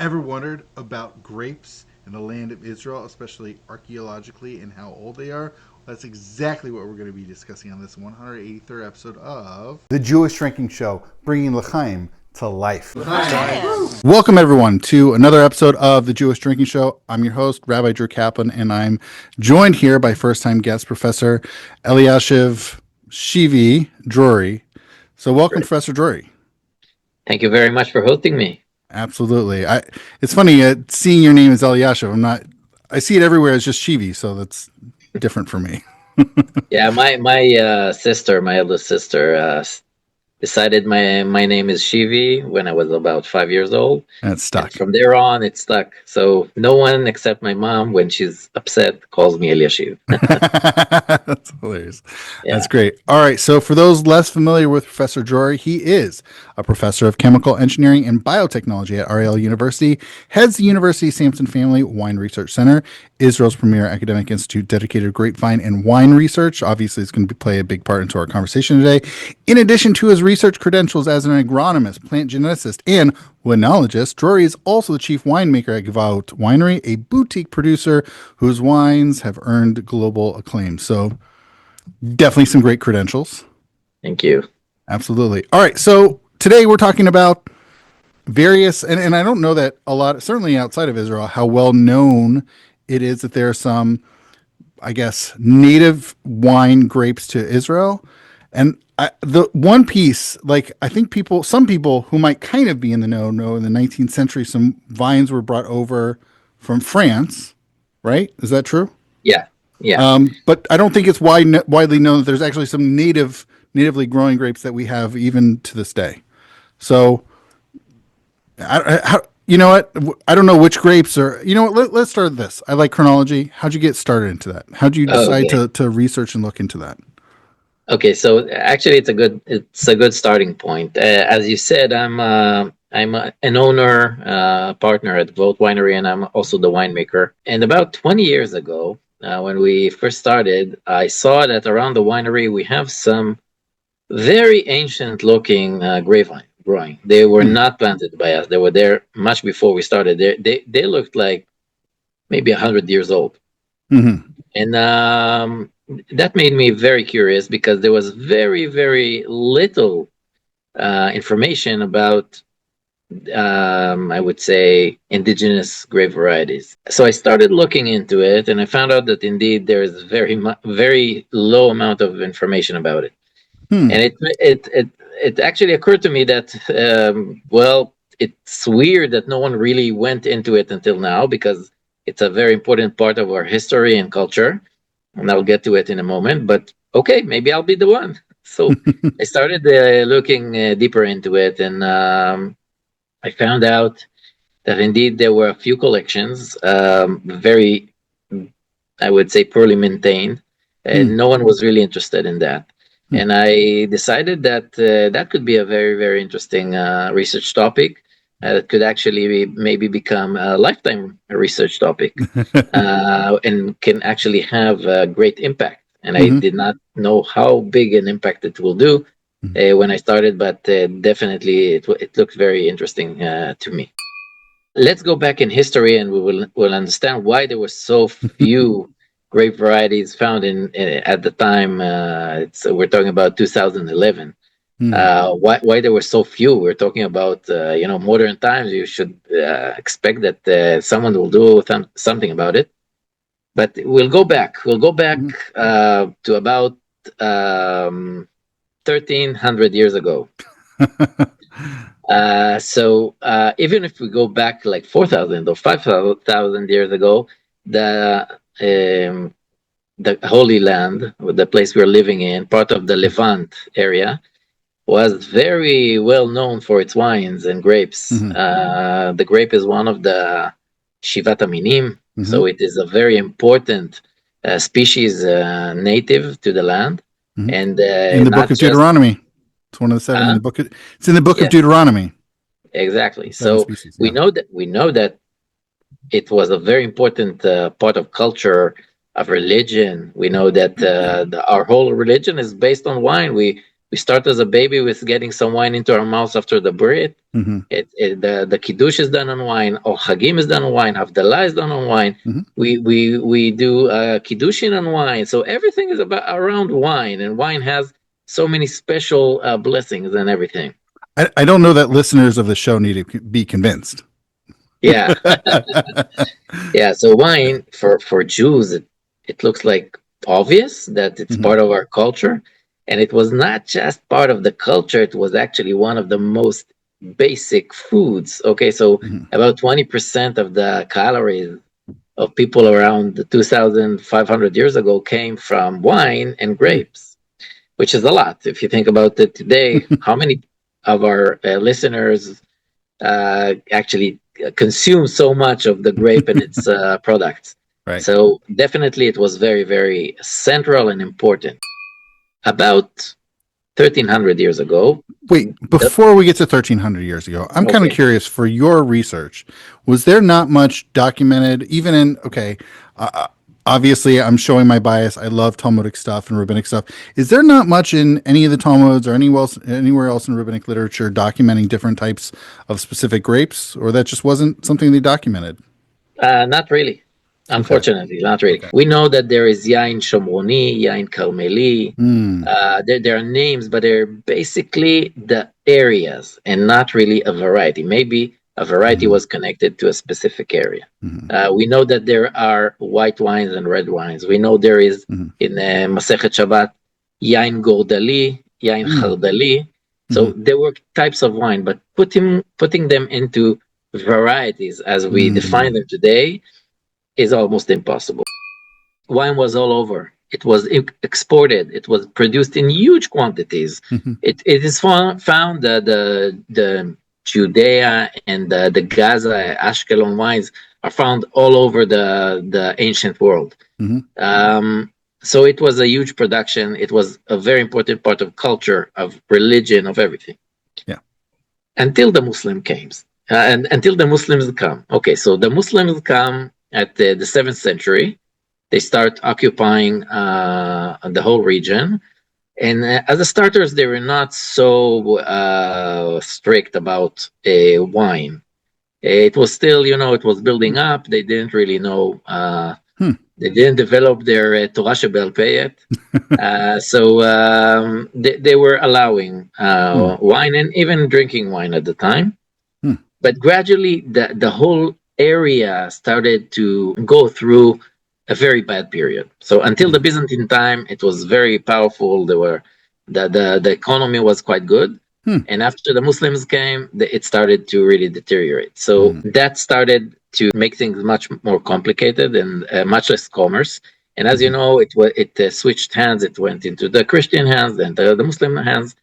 ever wondered about grapes in the land of Israel, especially archaeologically, and how old they are? Well, that's exactly what we're going to be discussing on this 183rd episode of The Jewish Drinking Show, bringing l'chaim to life. L'chaim. Welcome, everyone, to another episode of The Jewish Drinking Show. I'm your host, Rabbi Drew Kaplan, and I'm joined here by first-time guest, Professor Elyashiv Shivi Drori. So welcome, Great. Professor Drori. Thank you very much for hosting me. Absolutely. It's funny, seeing your name as Elyashiv. I see it everywhere as just Shivi, so that's different for me. Yeah, my sister, my eldest sister, decided my name is Shivi when I was about 5 years old. And it's stuck. And from there on, it stuck. So no one except my mom, when she's upset, calls me Elyashiv. That's hilarious. Yeah. That's great. All right. So for those less familiar with Professor Drori, he is a professor of chemical engineering and biotechnology at Ariel University, heads the university's Samson Family Wine Research Center, Israel's premier academic institute dedicated to grapevine and wine research. Obviously, it's going to play a big part into our conversation today. In addition to his research credentials as an agronomist, plant geneticist, and oenologist, Drori is also the chief winemaker at Gva'ot Winery, a boutique producer whose wines have earned global acclaim. So definitely some great credentials. Thank you. Absolutely. All right. So today we're talking about various, and I don't know that a lot, certainly outside of Israel, how well known it is that there are some, I guess, native wine grapes to Israel. And the one piece, like, I think some people who might kind of be in the know in the 19th century, some vines were brought over from France, right? Is that true? Yeah. Yeah. But I don't think it's widely known that there's actually some natively growing grapes that we have even to this day. So, you know what? I don't know which grapes are. You know what? Let's start with this. I like chronology. How'd you get started into that? How'd you decide to research and look into that? Okay, so actually, it's a good starting point. As you said, I'm an owner, partner at Gva'ot Winery, and I'm also the winemaker. And about 20 years ago, when we first started, I saw that around the winery we have some very ancient-looking grapevine growing. They were not planted by us. They were there much before we started. They looked like maybe 100 years old. Mm-hmm. And that made me very curious because there was very, very little information about, I would say, indigenous grape varieties. So I started looking into it, and I found out that indeed there is very low amount of information about it. And it actually occurred to me that, it's weird that no one really went into it until now, because it's a very important part of our history and culture. And I'll get to it in a moment, but okay, maybe I'll be the one. So I started looking deeper into it, and I found out that indeed there were a few collections, very, I would say, poorly maintained, and no one was really interested in that. And I decided that that could be a very, very interesting research topic. That could actually maybe become a lifetime research topic, and can actually have a great impact. And I did not know how big an impact it will do when I started, but definitely it looked very interesting to me. Let's go back in history, and we'll understand why there were so few grape varieties found in at the time. We're talking about 2011. Why there were so few? We're talking about modern times. You should expect that someone will do something about it. But we'll go back. We'll go back to about 1,300 years ago. So even if we go back like 4,000 or 5,000 years ago, the Holy Land, the place we're living in, part of the Levant area, was very well known for its wines and grapes. The grape is one of the Shivat Aminim, so it is a very important species native to the land. And in the book of Deuteronomy, it's one of the seven in the book. It's in the book of Deuteronomy. Exactly. So we know that it was a very important part of culture, of religion. We know that our whole religion is based on wine. We start as a baby with getting some wine into our mouths after the brit. Mm-hmm. The kiddush is done on wine, or chagim is done on wine, havdalah is done on wine. Mm-hmm. We do kiddushin on wine. So everything is about around wine, and wine has so many special blessings and everything. I don't know that listeners of the show need to be convinced. Yeah. Yeah. So wine for Jews, it looks like obvious that it's Mm-hmm. part of our culture. And it was not just part of the culture, it was actually one of the most basic foods. Okay, so Mm-hmm. about 20% of the calories of people around 2,500 years ago came from wine and grapes, which is a lot. If you think about it today, how many of our listeners actually consume so much of the grape and its products? Right. So definitely it was very, very central and important. About 1,300 years ago. Wait, before we get to 1,300 years ago, I'm kind of Okay. curious, for your research, was there not much documented, even in, obviously I'm showing my bias. I love Talmudic stuff and rabbinic stuff. Is there not much in any of the Talmuds or anywhere else in rabbinic literature documenting different types of specific grapes, or that just wasn't something they documented? Not really. Unfortunately, not really. Okay. We know that there is Yain Shomroni, Yain Carmeli. Mm. There are names, but they're basically the areas and not really a variety. Maybe a variety was connected to a specific area. Mm-hmm. We know that there are white wines and red wines. We know there is in Masechet Shabbat Yain Gordali, Yain Chardali. So there were types of wine, but putting them into varieties as we define them today is almost impossible. Wine was all over. It was exported. It was produced in huge quantities. It is found that the Judea and the Gaza, Ashkelon wines are found all over the ancient world. So it was a huge production. It was a very important part of culture, of religion, of everything. Yeah. Until the Muslim came. And until the Muslims come. Okay, so the Muslims come at the 7th century. They start occupying the whole region. And as the starters, they were not so strict about wine. It was still, it was building up. They didn't really know. They didn't develop their Torah Shebel Peh yet. So they were allowing wine and even drinking wine at the time. But gradually, the whole area started to go through a very bad period. So until the Byzantine time, it was very powerful. The economy was quite good. And after the Muslims came, it started to really deteriorate. So that started to make things much more complicated and much less commerce. And as you know, it switched hands. It went into the Christian hands, then the Muslim hands.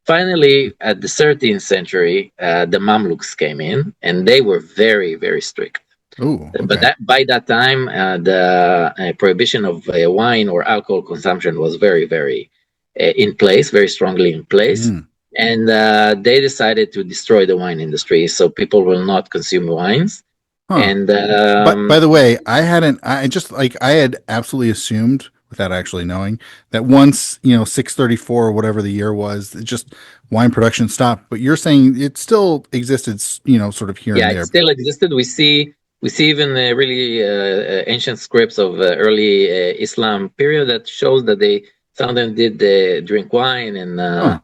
Finally, at the 13th century, the Mamluks came in, and they were very, very strict. Ooh, okay. But by that time, the prohibition of wine or alcohol consumption was very, very in place, very strongly in place. And they decided to destroy the wine industry, so people will not consume wines. And by the way, I had absolutely assumed, without actually knowing, that once 634 or whatever the year was, just wine production stopped. But you're saying it still existed, sort of here and there. Yeah, it still existed. We see even really ancient scripts of early Islam period that shows that some of them did drink wine, and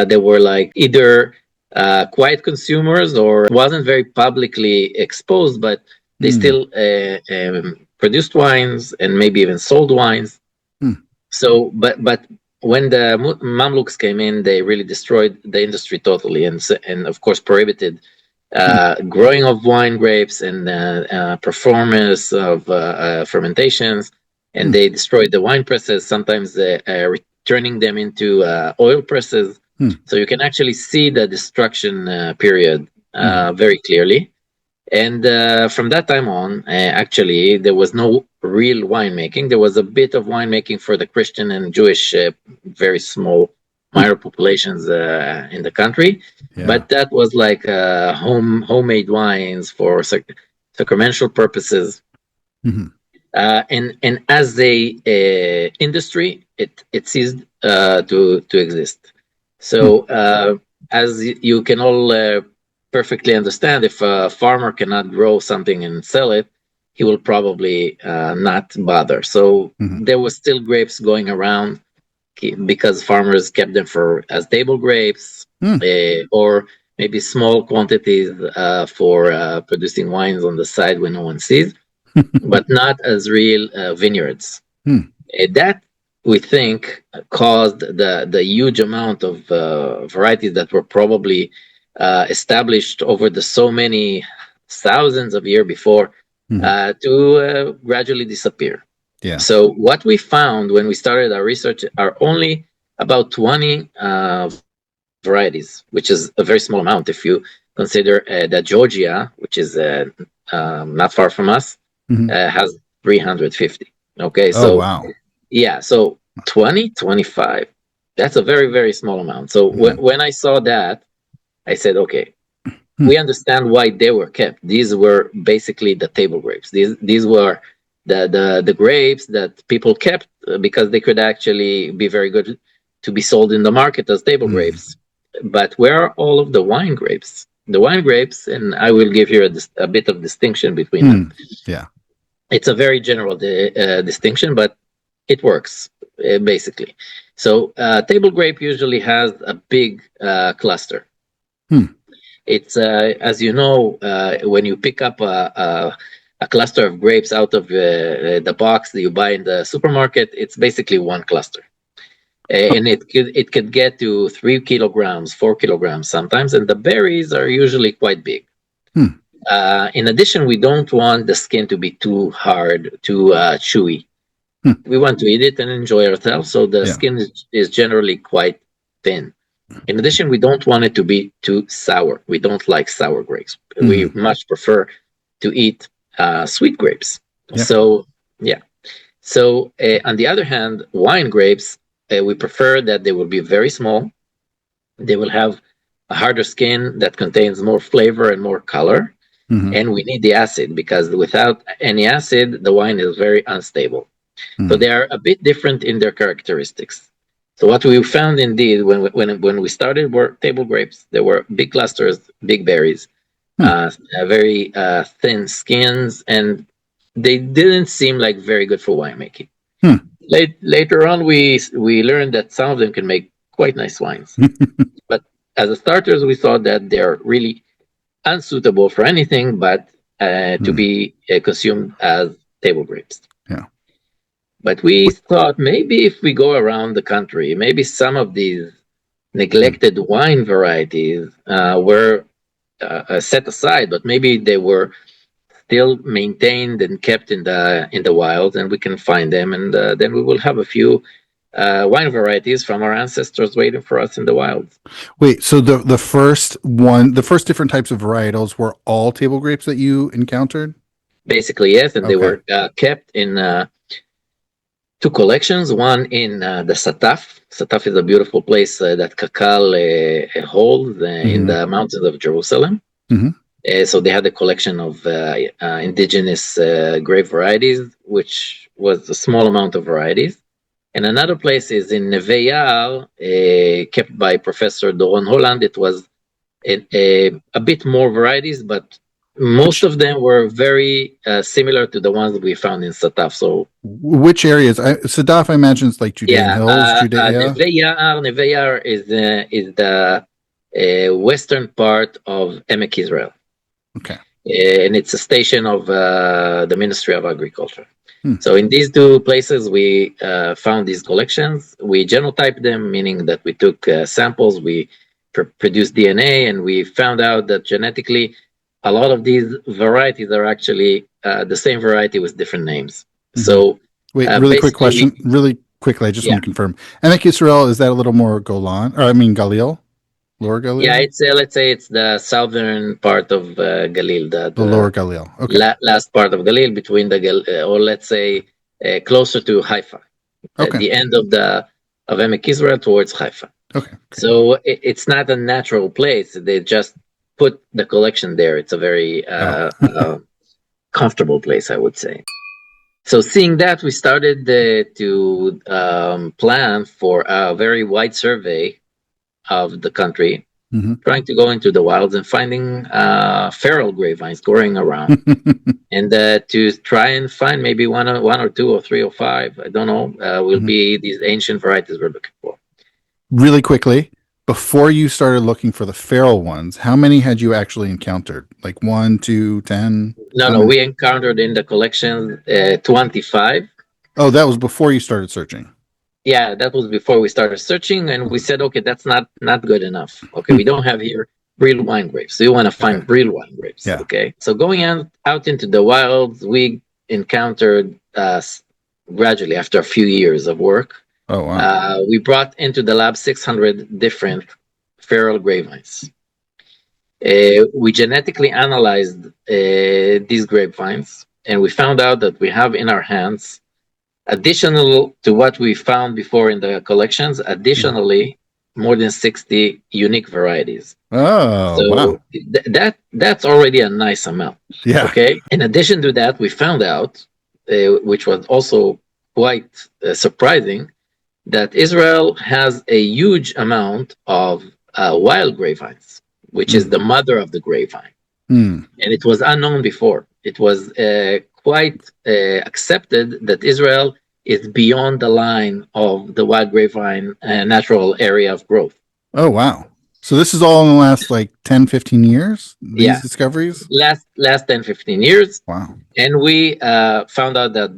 they were like either quiet consumers or wasn't very publicly exposed, but they still produced wines and maybe even sold wines. So, but when the Mamluks came in, they really destroyed the industry totally, and of course prohibited growing of wine grapes and performance of fermentations, and they destroyed the wine presses. Sometimes turning them into oil presses. So you can actually see the destruction period very clearly. And from that time on, actually, there was no real winemaking. There was a bit of winemaking for the Christian and Jewish, very small, minor populations in the country. Yeah. But that was like homemade wines for sacramental purposes. And as a industry, it ceased to exist. So, as you can all perfectly understand, if a farmer cannot grow something and sell it, he will probably not bother. So Mhm. there was still grapes going around because farmers kept them for as table grapes, Hmm. or maybe small quantities for producing wines on the side when no one sees, but not as real vineyards. Hmm. That we think caused the huge amount of varieties that were probably established over the so many thousands of years before Mhm. to gradually disappear. Yeah. So what we found when we started our research are only about 20 varieties, which is a very small amount if you consider that Georgia, which is not far from us, Mhm. has 350. Okay, Oh, so wow. yeah, so 20, 25. That's a very, very small amount. So Mhm. when I saw that, I said, okay, Hmm. we understand why they were kept. These were basically the table grapes. These were the grapes that people kept because they could actually be very good to be sold in the market as table Mhm. grapes. But where are all of the wine grapes? The wine grapes, and I will give you a bit of distinction between Hmm. them. Yeah. It's a very general distinction, but it works basically. So table grape usually has a big cluster. Hmm. It's as you know, when you pick up a cluster of grapes out of the box that you buy in the supermarket, it's basically one cluster. And it could get to 3 kilograms, 4 kilograms sometimes, and the berries are usually quite big. Hmm. In addition, we don't want the skin to be too hard, too chewy. Hmm. We want to eat it and enjoy ourselves, so the Yeah. skin is generally quite thin. In addition, we don't want it to be too sour. We don't like sour grapes. We Mhm. much prefer to eat sweet grapes. Yeah. So, yeah. So, on the other hand, wine grapes, we prefer that they will be very small. They will have a harder skin that contains more flavor and more color. Mhm. And we need the acid because without any acid, the wine is very unstable. So Mhm. they are a bit different in their characteristics. So what we found indeed when we started work table grapes, there were big clusters, big berries, Hmm. very thin skins, and they didn't seem like very good for winemaking. Hmm. Later on, we learned that some of them can make quite nice wines, but as a starters, we saw that they're really unsuitable for anything but to Hmm. be consumed as table grapes. Yeah. But we thought maybe if we go around the country, maybe some of these Hmm. neglected wine varieties were set aside, but maybe they were still maintained and kept in the wild, and we can find them, and then we will have a few wine varieties from our ancestors waiting for us in the wild. Wait, so the first one, the first different types of varietals were all table grapes that you encountered? Basically, yes, and they Okay. were kept in two collections. One in the Sataf. Sataf is a beautiful place that Kakal holds in Hmm. the mountains of Jerusalem. Hmm. So they had a collection of indigenous grape varieties, which was a small amount of varieties. And another place is in Neve Yaar, kept by Professor Doron Holland. It was a bit more varieties, but most Which of them were very similar to the ones we found in Sataf. So which areas? Sadaf, I imagine, is like Judean yeah, Hills, Neve Judea. Yaar. Neve Yaar is the western part of Emek Israel. Okay. And it's a station of the Ministry of Agriculture. Hmm. So in these two places, we found these collections. We genotyped them, meaning that we took samples, we produced DNA, and we found out that genetically, a lot of these varieties are actually the same variety with different names. Hmm. So Wait, really quick basically, question. Really quickly, I just yeah, want to confirm. Emek Yisrael, is that a little more Golan? Or I mean Galil? Lower yeah, Galil? it's let's say it's the southern part of Galil, The lower Galil. Okay. last part of Galil between or let's say closer to Haifa, Okay. the end of the of Emek Israel towards Haifa. Okay. So it's not a natural place. They just put the collection there. It's a very Oh. comfortable place, I would say. So seeing that, we started to plan for a very wide survey of the country, Mm-hmm. trying to go into the wilds and finding feral grapevines growing around, and to try and find maybe one or two or three or five, I don't know, will Mhm. be these ancient varieties we're looking for. Really quickly, before you started looking for the feral ones, how many had you actually encountered? Like 1, 2, 10? No, How no, many? we encountered in the collection 25. Oh, that was before you started searching. Yeah, that was before we started searching, and we said, okay, that's not good enough. Okay, we don't have here real wine grapes. So we want to find Okay. real wine grapes. Yeah. Okay, so going out into the wilds, we encountered gradually after a few years of work. Oh, wow. We brought into the lab 600 different feral grapevines. We genetically analyzed these grapevines, and we found out that we have in our hands, additional to what we found before in the collections, additionally, more than 60 unique varieties. Oh, wow. So that's already a nice amount. Yeah. Okay. In addition to that, we found out, which was also quite surprising, that Israel has a huge amount of wild grapevines, which is the mother of the grapevine. Mm. And it was unknown before. It was quite accepted that Israel is beyond the line of the wild grapevine natural area of growth. Oh, wow. So this is all in the last like 10, 15 years, these discoveries? Last 10, 15 years. Wow. And we found out that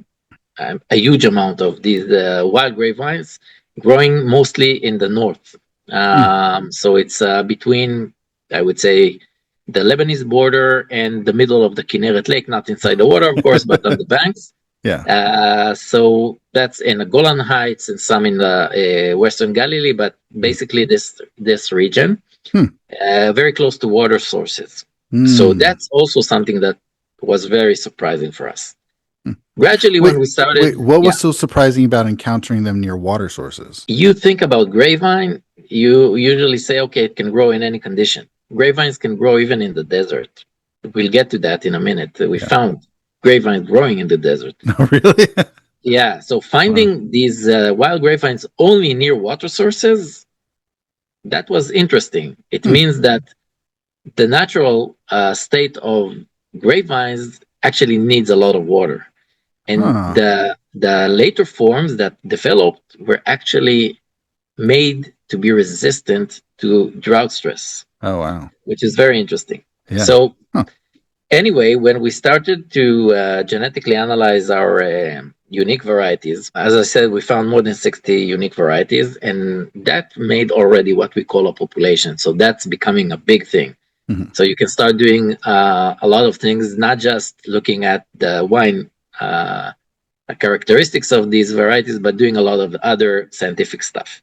a huge amount of these wild grapevines growing mostly in the north. So it's between, I would say, the Lebanese border and the middle of the Kinneret Lake, not inside the water, of course, but on the banks. Yeah. So that's in the Golan Heights and some in the Western Galilee, but basically this region, very close to water sources. So that's also something that was very surprising for us. Gradually, when we started... what was so surprising about encountering them near water sources? You think about grapevine, you usually say, okay, it can grow in any condition. Grapevines can grow even in the desert. We'll get to that in a minute. We found grapevines growing in the desert. Oh, really? Yeah, so finding these wild grapevines only near water sources, that was interesting. It means that the natural state of grapevines actually needs a lot of water. And the later forms that developed were actually made to be resistant to drought stress. Oh, wow. Which is very interesting. Yeah. So anyway, when we started to genetically analyze our unique varieties, as I said, we found more than 60 unique varieties, and that made already what we call a population. So that's becoming a big thing. So you can start doing a lot of things, not just looking at the wine characteristics of these varieties, but doing a lot of other scientific stuff.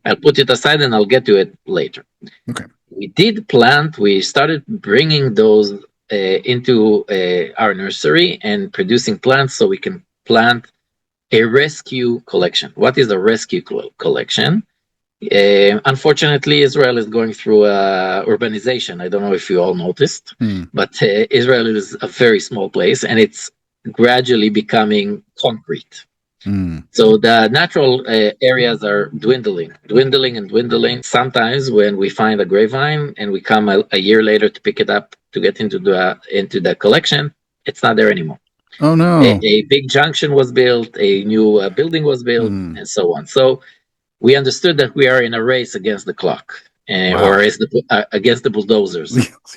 I'll put it aside and I'll get to it later. Okay. We started bringing those into our nursery and producing plants so we can plant a rescue collection. What is a rescue collection? Unfortunately, Israel is going through urbanization. I don't know if you all noticed, but Israel is a very small place and it's gradually becoming concrete. So the natural areas are dwindling. Sometimes when we find a grapevine and we come a year later to pick it up to get into the collection, it's not there anymore. Oh, no. A big junction was built, a new building was built, and so on. So we understood that we are in a race against the clock, or against the bulldozers.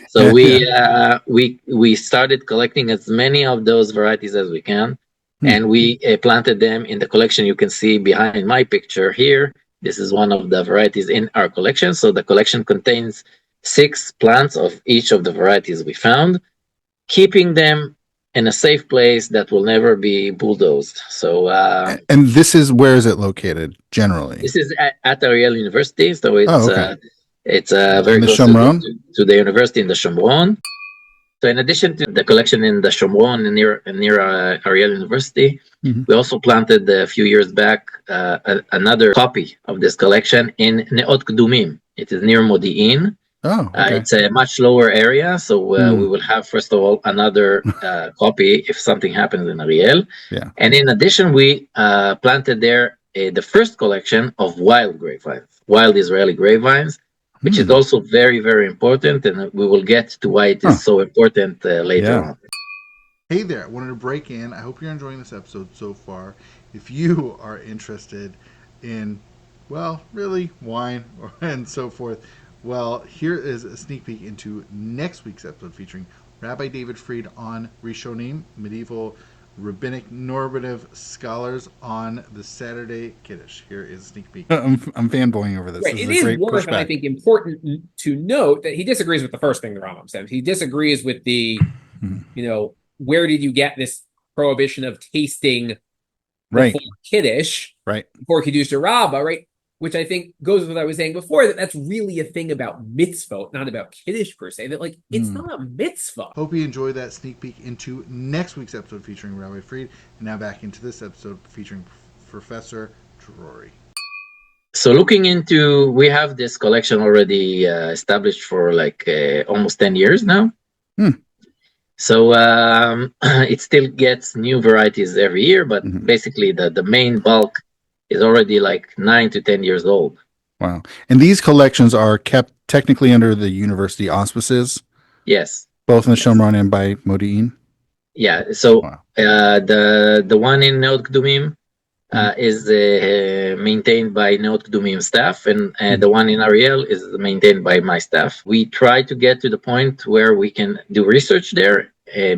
So we started collecting as many of those varieties as we can. And we planted them in the collection. You can see behind my picture here. This is one of the varieties in our collection. So the collection contains 6 plants of each of the varieties we found, keeping them in a safe place that will never be bulldozed. So, and this is, where is it located generally? This is at Ariel University. So it's very close to the university in the Shomron. So in addition to the collection in the Shomron near Ariel University, we also planted a few years back another copy of this collection in Ne'ot Kdumim. It is near Modi'in. Oh, okay. It's a much lower area, so we will have, first of all, another copy if something happens in Ariel. Yeah. And in addition, we planted there the first collection of wild grapevines, wild Israeli grapevines. which is also very, very important. And we will get to why it is so important later on. Hey there, I wanted to break in. I hope you're enjoying this episode so far. If you are interested in, well, really, wine and so forth, well, here is a sneak peek into next week's episode featuring Rabbi David Fried on Rishonim, medieval rabbinic normative scholars on the Saturday Kiddush. Here is a sneak peek. I'm fanboying over this. Right. This It is a is great worth, and I pushback. think important to note that he disagrees with the first thing the Rambam said. He disagrees with the, where did you get this prohibition of tasting before Kiddush, before Kiddush Rabbah, right? Which I think goes with what I was saying before, that that's really a thing about mitzvot, not about Kiddush per se, that it's not a mitzvah. Hope you enjoyed that sneak peek into next week's episode featuring Rabbi Fried. And now back into this episode featuring Professor Drori. So looking into, we have this collection already established for almost 10 years now. So it still gets new varieties every year, but basically the main bulk is already 9 to 10 years old. Wow. And these collections are kept technically under the university auspices? Yes. Both in the Shomron and by Modi'in? Yeah. So the one in Neot Kdumim is maintained by Neot Kdumim staff, and the one in Ariel is maintained by my staff. We try to get to the point where we can do research there.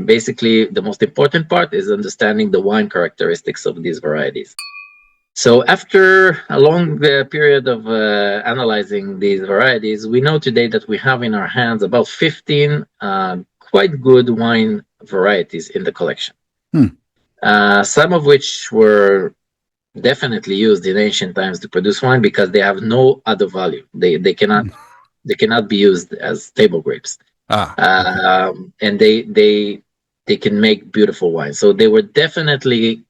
Basically, the most important part is understanding the wine characteristics of these varieties. So after a long period of analyzing these varieties, we know today that we have in our hands about 15 quite good wine varieties in the collection. Some of which were definitely used in ancient times to produce wine because they have no other value. They cannot be used as table grapes. And they can make beautiful wine. So they were definitely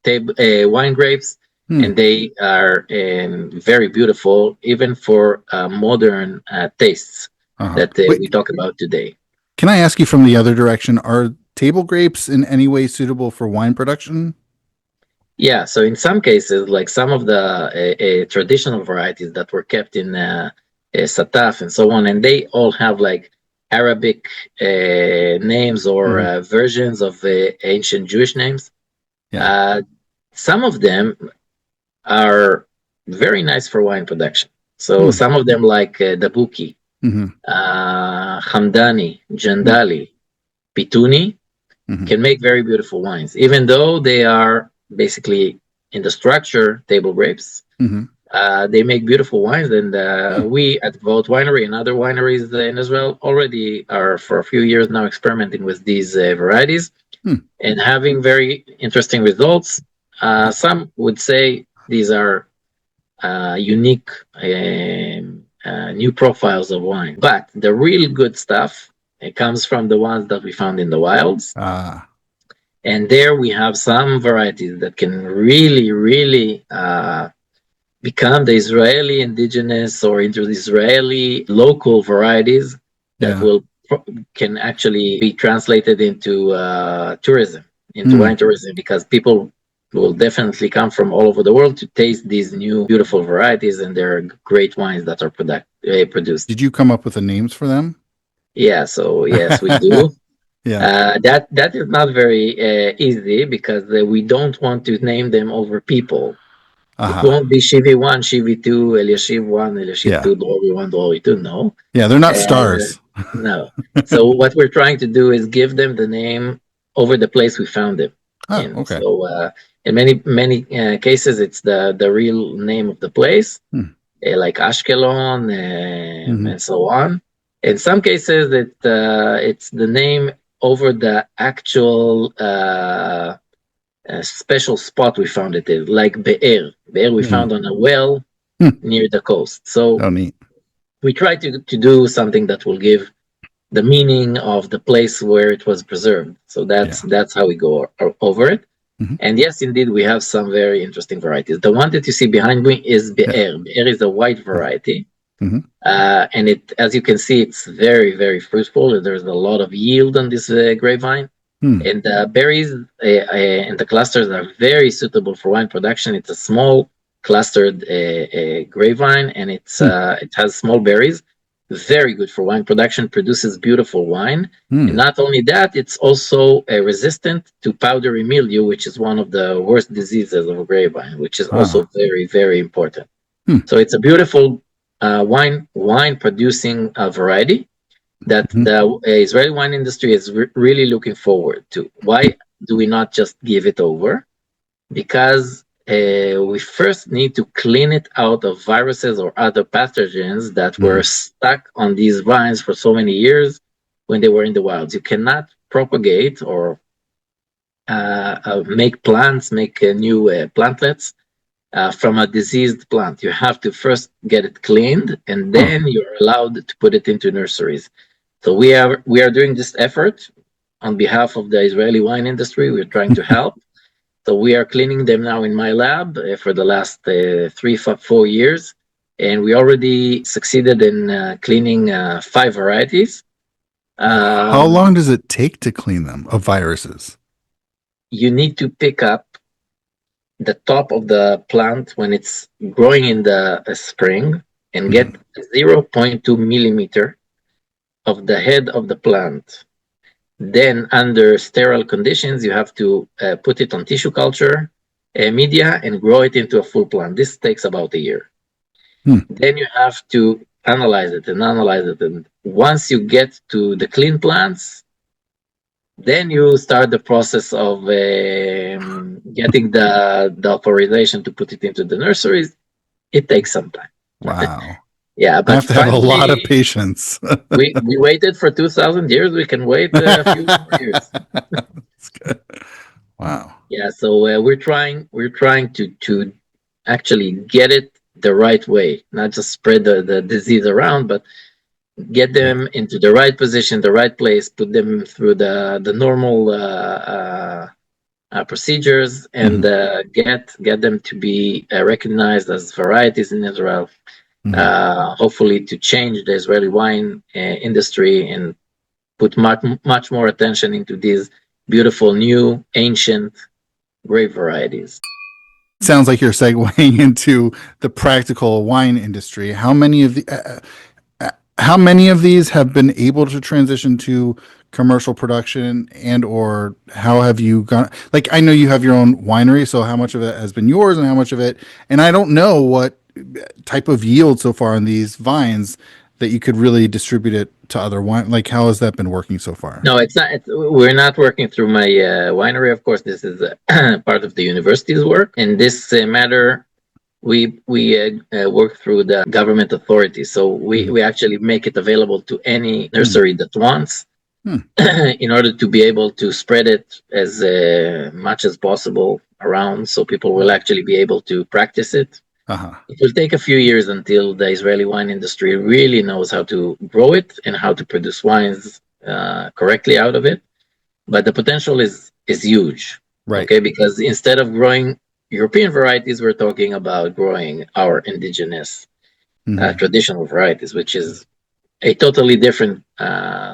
wine grapes, and they are very beautiful, even for modern tastes that we talk about today. Can I ask you from the other direction, are table grapes in any way suitable for wine production? Yeah, so in some cases, like some of the traditional varieties that were kept in Sataf and so on, and they all have Arabic names or versions of ancient Jewish names. Some of them are very nice for wine production. So some of them Dabuki, Hamdani, Jandali, Pituni can make very beautiful wines, even though they are basically in the structure table grapes. They make beautiful wines, and we at Gva'ot Winery and other wineries in Israel already are for a few years now experimenting with these varieties and having very interesting results. Some would say these are unique new profiles of wine, but the real good stuff, it comes from the ones that we found in the wilds. And there we have some varieties that can really, really become the Israeli indigenous or Israeli local varieties that can actually be translated into tourism, into wine tourism, because people will definitely come from all over the world to taste these new beautiful varieties, and they're great wines that are produced. Did you come up with the names for them? Yeah, so yes, we do. That is not very easy because we don't want to name them over people. It won't be Shivi 1, Shivi 2, Elyashiv 1, Elyashiv 2, Drori 1, Drori 2. No. Yeah, they're not stars. No. So what we're trying to do is give them the name over the place we found them. Okay. So in many cases, it's the real name of the place, like Ashkelon and so on. In some cases, it's the name over the actual special spot we found it in, like Be'er. Be'er we found on a well near the coast. So we try to do something that will give the meaning of the place where it was preserved. So that's how we go over it. And yes, indeed, we have some very interesting varieties. The one that you see behind me is Be'er. Be'er is a white variety. And it, as you can see, it's very, very fruitful. And there's a lot of yield on this grapevine. And the berries and the clusters are very suitable for wine production. It's a small clustered grapevine, and it has small berries. Very good for wine production, produces beautiful wine. And not only that, it's also resistant to powdery mildew, which is one of the worst diseases of grapevine, which is also very, very important. So it's a beautiful wine producing variety that the Israeli wine industry is really looking forward to. Why do we not just give it over? Because we first need to clean it out of viruses or other pathogens that were stuck on these vines for so many years when they were in the wilds. You cannot propagate or make new plantlets from a diseased plant. You have to first get it cleaned, and then you're allowed to put it into nurseries. So we are doing this effort on behalf of the Israeli wine industry. We're trying to help. So we are cleaning them now in my lab for the last 3-4 years, and we already succeeded in cleaning 5 varieties. How long does it take to clean them of viruses? You need to pick up the top of the plant when it's growing in the spring and get 0.2 millimeter of the head of the plant. Then under sterile conditions, you have to put it on tissue culture media and grow it into a full plant. This takes about a year. Then you have to analyze it. And once you get to the clean plants, then you start the process of getting the authorization to put it into the nurseries. It takes some time. Wow. Yeah, but I have to have a lot of patience. we waited for 2,000 years. We can wait a few more years. That's good. Wow. Yeah, so we're trying to actually get it the right way, not just spread the disease around, but get them into the right position, the right place, put them through the normal procedures, and get them to be recognized as varieties in Israel. Hopefully to change the Israeli wine industry and put much more attention into these beautiful new ancient grape varieties. Sounds like you're segueing into the practical wine industry. How many of these have been able to transition to commercial production, and or how have you gone? Like, I know you have your own winery, so how much of it has been yours and how much of it, and I don't know what type of yield so far on these vines that you could really distribute it to other wine. Like, how has that been working so far? No, it's not. We're not working through my winery. Of course, this is part of the university's work. In this matter, we work through the government authorities. So we actually make it available to any nursery that wants, in order to be able to spread it as much as possible around, so people will actually be able to practice it. It will take a few years until the Israeli wine industry really knows how to grow it and how to produce wines correctly out of it. But the potential is huge, right? Okay, because instead of growing European varieties, we're talking about growing our indigenous traditional varieties, which is a totally different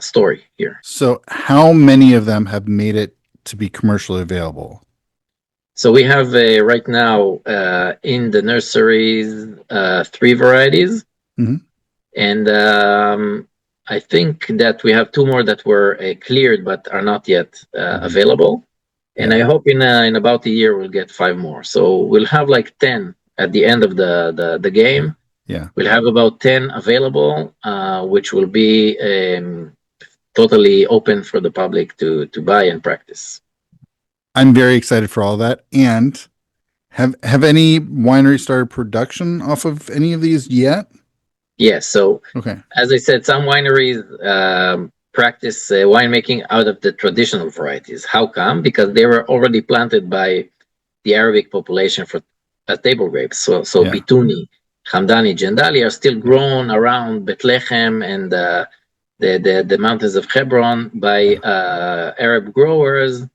story here. So how many of them have made it to be commercially available? So we have right now in the nurseries 3 varieties, and I think that we have 2 more that were cleared but are not yet available. And I hope in about a year we'll get 5 more. So we'll have like 10 at the end of the game. Yeah, we'll have about 10 available, which will be totally open for the public to buy and practice. I'm very excited for all that. And have any wineries started production off of any of these yet? Yes. So, as I said, some wineries practice winemaking out of the traditional varieties. How come? Because they were already planted by the Arabic population for table grapes. So Bituni, Hamdani, Jendali are still grown around Bethlehem and the mountains of Hebron by Arab growers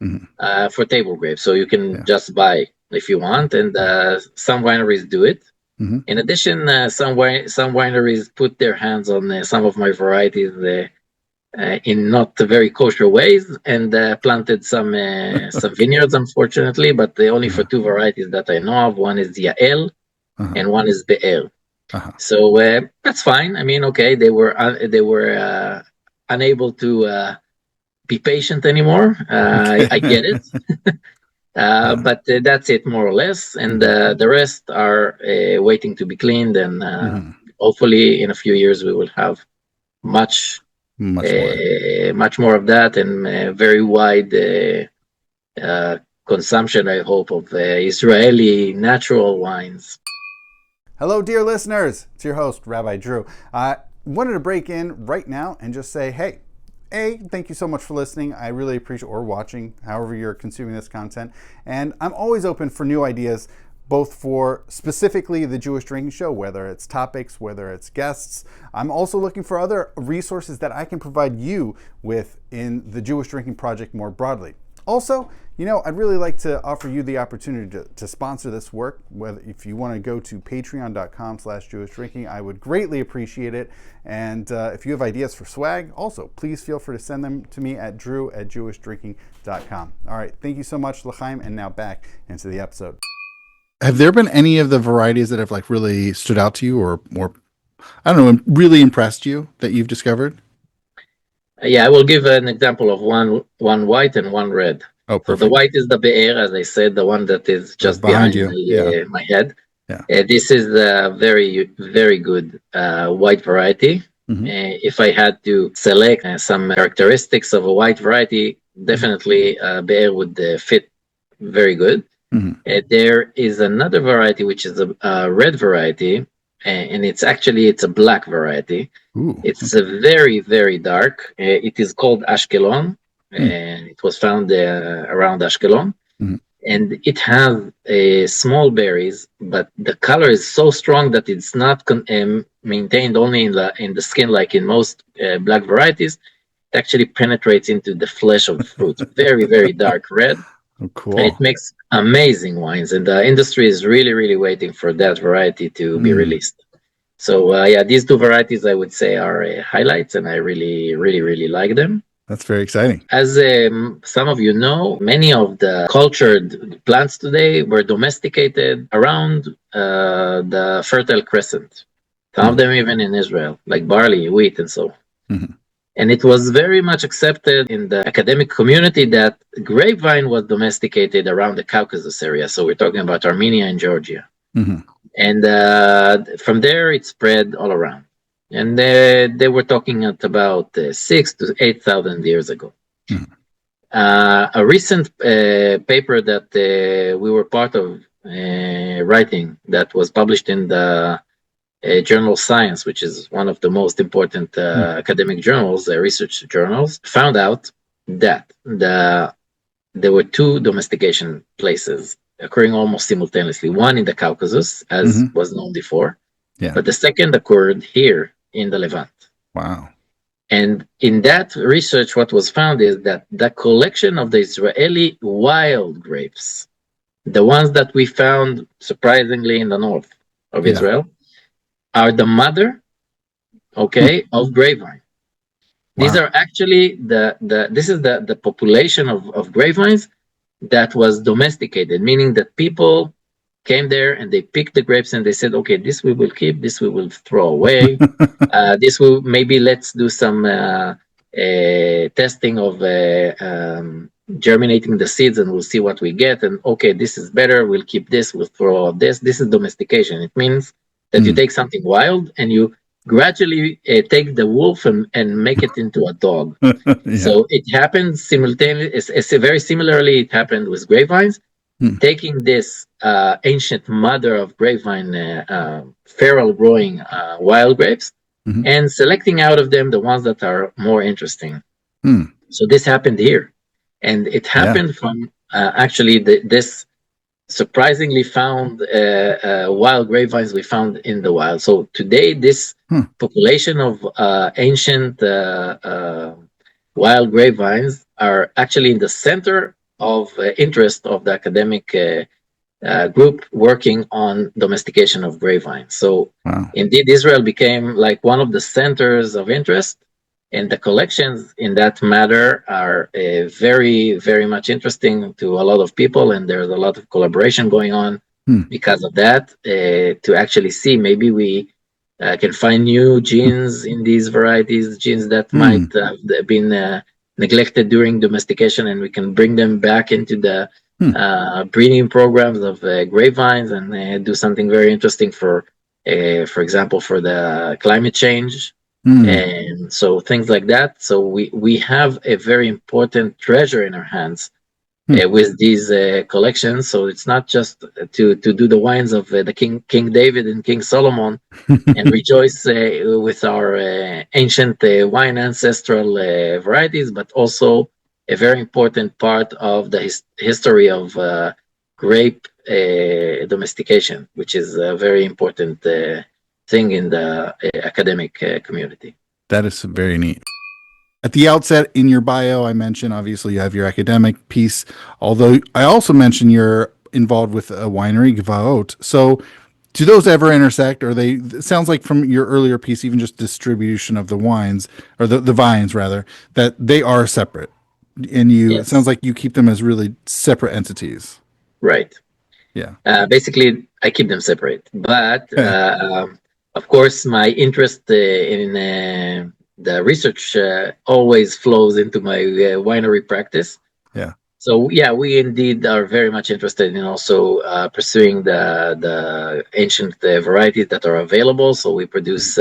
for table grapes. So you can just buy if you want, and some wineries do it. In addition, some wineries put their hands on some of my varieties in not very kosher ways and planted some vineyards, unfortunately, but only for 2 varieties that I know of. One is Yael, and one is Be'er. Uh-huh. So that's fine. I mean, okay, they were unable to be patient anymore. I get it. But that's it, more or less. And the rest are waiting to be cleaned. And hopefully, in a few years, we will have much more of that, and very wide consumption, I hope, of Israeli natural wines. Hello, dear listeners. It's your host, Rabbi Drew. I wanted to break in right now and just say, hey, thank you so much for listening. I really appreciate, or watching, however you're consuming this content. And I'm always open for new ideas, both for specifically the Jewish Drinking Show, whether it's topics, whether it's guests. I'm also looking for other resources that I can provide you with in the Jewish Drinking Project more broadly. Also, I'd really like to offer you the opportunity to sponsor this work. Whether if you want to go to patreon.com/Jewish Drinking, I would greatly appreciate it. And if you have ideas for swag, also, please feel free to send them to me at drew@jewishdrinking.com. All right, thank you so much, L'chaim, and now back into the episode. Have there been any of the varieties that have really stood out to you, or I don't know, really impressed you that you've discovered? Yeah, I will give an example of one white and one red. Oh, perfect. So the white is the Be'er, as I said, the one that is just behind you. my head. Yeah. This is a very, very good white variety. If I had to select some characteristics of a white variety, definitely Be'er would fit very good. There is another variety, which is a red variety, and it's a black variety. It's a very, very dark. It is called Ashkelon, and it was found around Ashkelon. And it has small berries, but the color is so strong that it's not maintained only in the skin like in most black varieties. It actually penetrates into the flesh of the fruit. Very, very dark red. Oh, cool. And it makes amazing wines, and the industry is really, really waiting for that variety to be released. So these two varieties I would say are highlights, and I really, really, really like them. That's very exciting. As some of you know, many of the cultured plants today were domesticated around the Fertile Crescent. Some of them even in Israel, like barley, wheat, and so on. And it was very much accepted in the academic community that grapevine was domesticated around the Caucasus area. So we're talking about Armenia and Georgia. And from there, it spread all around. And they were talking at about 6,000 to 8,000 years ago. A recent paper that we were part of writing that was published in the journal Science, which is one of the most important academic journals, research journals, found out that there were two domestication places occurring almost simultaneously. One in the Caucasus, as was known before, but the second occurred here in the Levant. Wow. And in that research, what was found is that the collection of the Israeli wild grapes, the ones that we found surprisingly in the north of Israel, are the mother, of grapevine. These are actually the population of grapevines that was domesticated, meaning that people came there and they picked the grapes and they said, okay, this we will keep, this we will throw away. This will maybe let's do some testing of germinating the seeds and we'll see what we get. And okay, this is better. We'll keep this. We'll throw out this. This is domestication. It means that you take something wild and you gradually take the wolf and make it into a dog. So it happened simultaneously. It's very similarly, it happened with grapevines. Taking this ancient mother of grapevine, feral growing wild grapes, and selecting out of them the ones that are more interesting. So this happened here. And it happened from actually this surprisingly found wild grapevines we found in the wild. So today, this population of ancient wild grapevines are actually in the center of interest of the academic group working on domestication of grapevines. So indeed, Israel became like one of the centers of interest, and the collections in that matter are very, very much interesting to a lot of people, and there's a lot of collaboration going on because of that, to actually see maybe we can find new genes in these varieties, genes that might have been neglected during domestication, and we can bring them back into the breeding programs of grapevines and do something very interesting for example, for the climate change. And so things like that. So we have a very important treasure in our hands with these collections. So it's not just to do the wines of the King David and King Solomon and rejoice with our ancient wine ancestral varieties, but also a very important part of the history of grape domestication, which is a very important thing in the academic community. That is very neat. At the outset in your bio, I mentioned obviously you have your academic piece, although I also mentioned you're involved with a winery, Gva'ot. So do those ever intersect? Or they, it sounds like from your earlier piece, even just distribution of the wines, or the vines rather, that they are separate. And it sounds like you keep them as really separate entities. Right. Yeah. Basically, I keep them separate. But of course, my interest in the research always flows into my winery practice. Yeah. So yeah, we indeed are very much interested in also pursuing the ancient varieties that are available. So we produce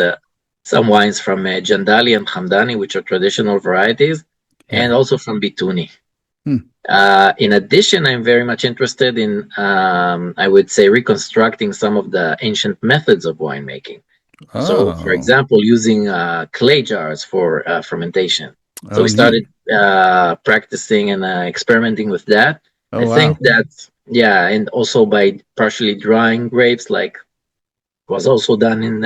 some wines from Jandali and Hamdani, which are traditional varieties, and also from Bituni. In addition, I'm very much interested in, I would say, reconstructing some of the ancient methods of winemaking. So, for example, using clay jars for fermentation. So we started practicing and experimenting with that. I think that, and also by partially drying grapes, like was also done in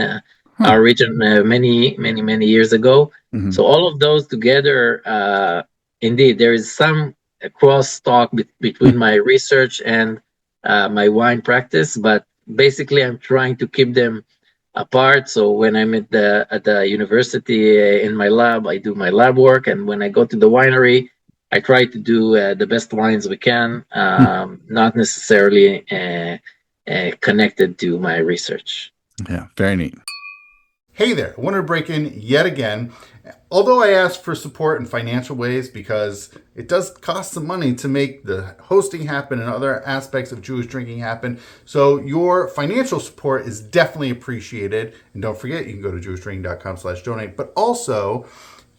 our region many years ago. So all of those together, indeed, there is some cross-talk between my research and my wine practice, but basically I'm trying to keep them apart. So when I'm at the university in my lab, I do my lab work, and when I go to the winery, I try to do the best wines we can, not necessarily connected to my research. Yeah, very neat. Hey there, I wanted to break in yet again. Although I asked for support in financial ways because it does cost some money to make the hosting happen and other aspects of Jewish drinking happen. So your financial support is definitely appreciated. And don't forget, you can go to jewishdrinking.com/donate. But also,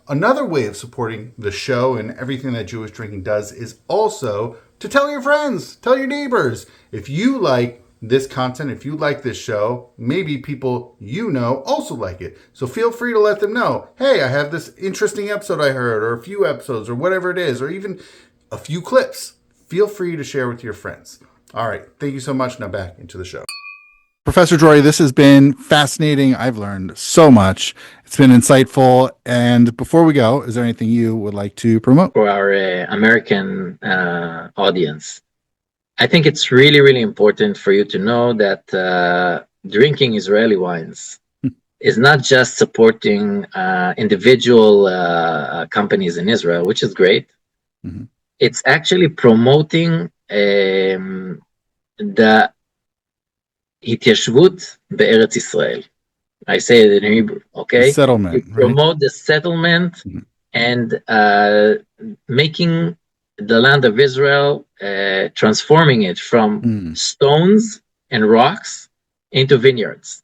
another way of supporting the show and everything that Jewish Drinking does is also to tell your friends, tell your neighbors. If you like this content, if you like this show, maybe people you know also like it. So feel free to let them know, hey, I have this interesting episode I heard, or a few episodes, or whatever it is, or even a few clips. Feel free to share with your friends. All right, thank you so much. Now back into the show. Professor Drori, this has been fascinating. I've learned so much. It's been insightful. And before we go, is there anything you would like to promote? For our American audience, I think it's really, really important for you to know that drinking Israeli wines is not just supporting individual companies in Israel, which is great. It's actually promoting the Hitiyashvut be'eretz Israel. I say it in Hebrew, okay? The settlement. You promote the settlement and making the land of Israel, transforming it from stones and rocks into vineyards.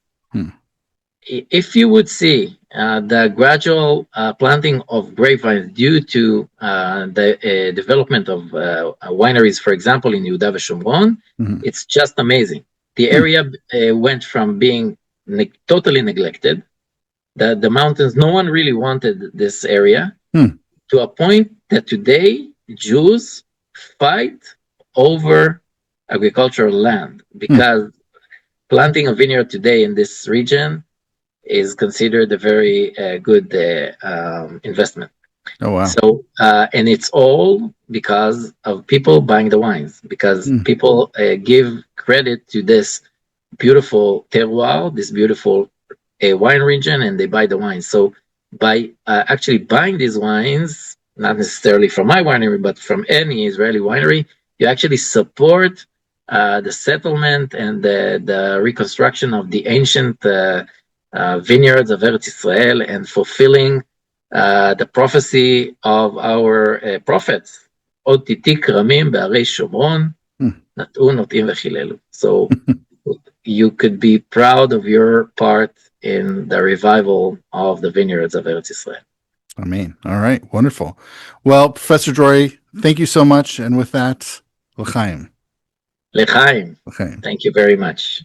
If you would see the gradual planting of grapevines due to the development of wineries, for example, in Yehuda v'Shomron, it's just amazing. The area went from being totally neglected, the mountains, no one really wanted this area, to a point that today Jews fight over agricultural land because planting a vineyard today in this region is considered a very good investment. Oh, wow. So, and it's all because of people buying the wines, because people give credit to this beautiful terroir, this beautiful wine region, and they buy the wines. So by actually buying these wines, not necessarily from my winery, but from any Israeli winery, you actually support the settlement and the reconstruction of the ancient vineyards of Eretz Israel and fulfilling the prophecy of our prophets. עוד תיתיק רמים בערי שומרון, נטעו נוטעים וחיללו. So you could be proud of your part in the revival of the vineyards of Eretz Israel. Amen. All right. Wonderful. Well, Professor Drori, thank you so much. And with that, l'chaim. L'chaim. L'chaim. Thank you very much.